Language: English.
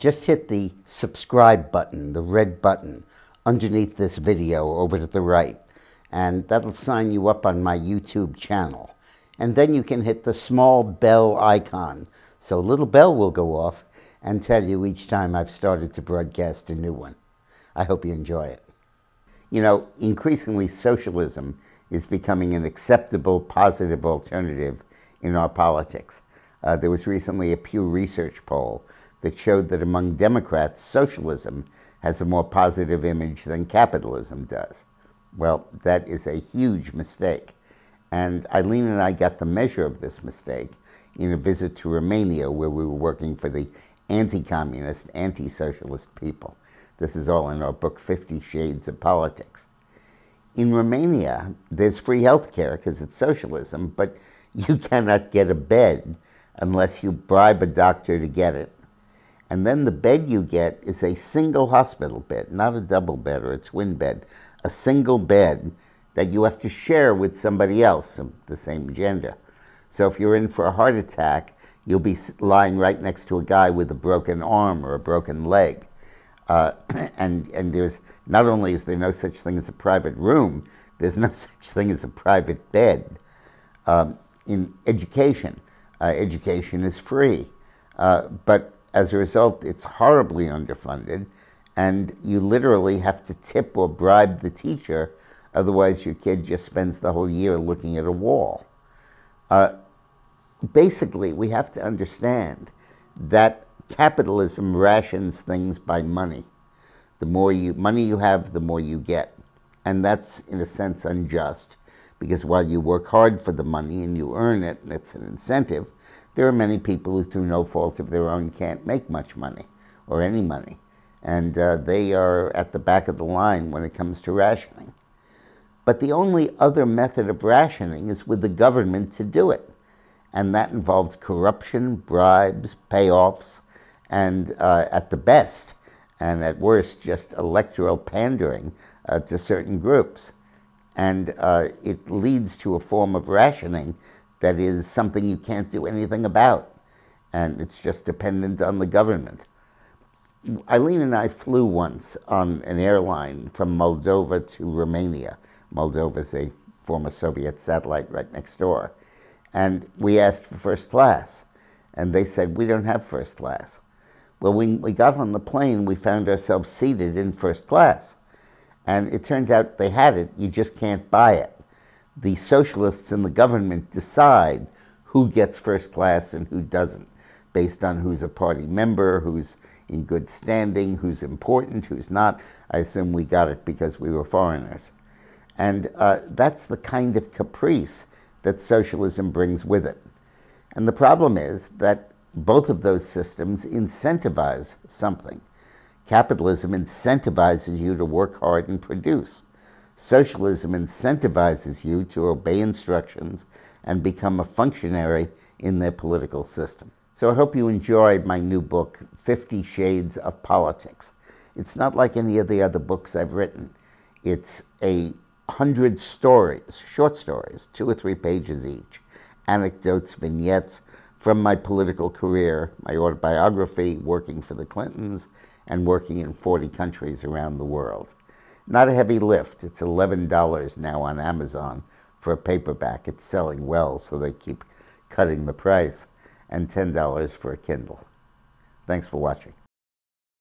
just hit the subscribe button, the red button, underneath this video over to the right, and that'll sign you up on my YouTube channel. And then you can hit the small bell icon, so a little bell will go off and tell you each time I've started to broadcast a new one. I hope you enjoy it. You know, increasingly socialism is becoming an acceptable, positive alternative in our politics. There was recently a Pew Research poll that showed that among Democrats, socialism has a more positive image than capitalism does. Well, that is a huge mistake. And Eileen and I got the measure of this mistake in a visit to Romania, where we were working for the anti-communist, anti-socialist people. This is all in our book, 50 Shades of Politics. In Romania, there's free health care because it's socialism, but you cannot get a bed unless you bribe a doctor to get it. And then the bed you get is a single hospital bed, not a double bed or a twin bed, a single bed that you have to share with somebody else of the same gender. So if you're in for a heart attack, you'll be lying right next to a guy with a broken arm or a broken leg. And there's, not only is there no such thing as a private room, there's no such thing as a private bed. In education, education is free, but as a result, it's horribly underfunded, and you literally have to tip or bribe the teacher, otherwise your kid just spends the whole year looking at a wall. Basically, we have to understand that capitalism rations things by money. The more money you have, the more you get. And that's, in a sense, unjust, because while you work hard for the money and you earn it, and it's an incentive, there are many people who, through no fault of their own, can't make much money, or any money. And they are at the back of the line when it comes to rationing. But the only other method of rationing is with the government to do it. And that involves corruption, bribes, payoffs, and at the best, and at worst, just electoral pandering to certain groups. And it leads to a form of rationing that is something you can't do anything about. And it's just dependent on the government. Eileen and I flew once on an airline from Moldova to Romania. Moldova is a former Soviet satellite right next door. And we asked for first class. And they said, we don't have first class. Well, when we got on the plane, we found ourselves seated in first class. And it turned out they had it, you just can't buy it. The socialists in the government decide who gets first class and who doesn't, based on who's a party member, who's in good standing, who's important, who's not. I assume we got it because we were foreigners. And that's the kind of caprice that socialism brings with it. And the problem is that both of those systems incentivize something. Capitalism incentivizes you to work hard and produce. Socialism incentivizes you to obey instructions and become a functionary in their political system. So I hope you enjoyed my new book, 50 Shades of Politics. It's not like any of the other books I've written. It's 100 stories, short stories, 2 or 3 pages each, anecdotes, vignettes from my political career, my autobiography, working for the Clintons, and working in 40 countries around the world. Not a heavy lift. It's $11 now on Amazon for a paperback. It's selling well, so they keep cutting the price, and $10 for a Kindle. Thanks for watching.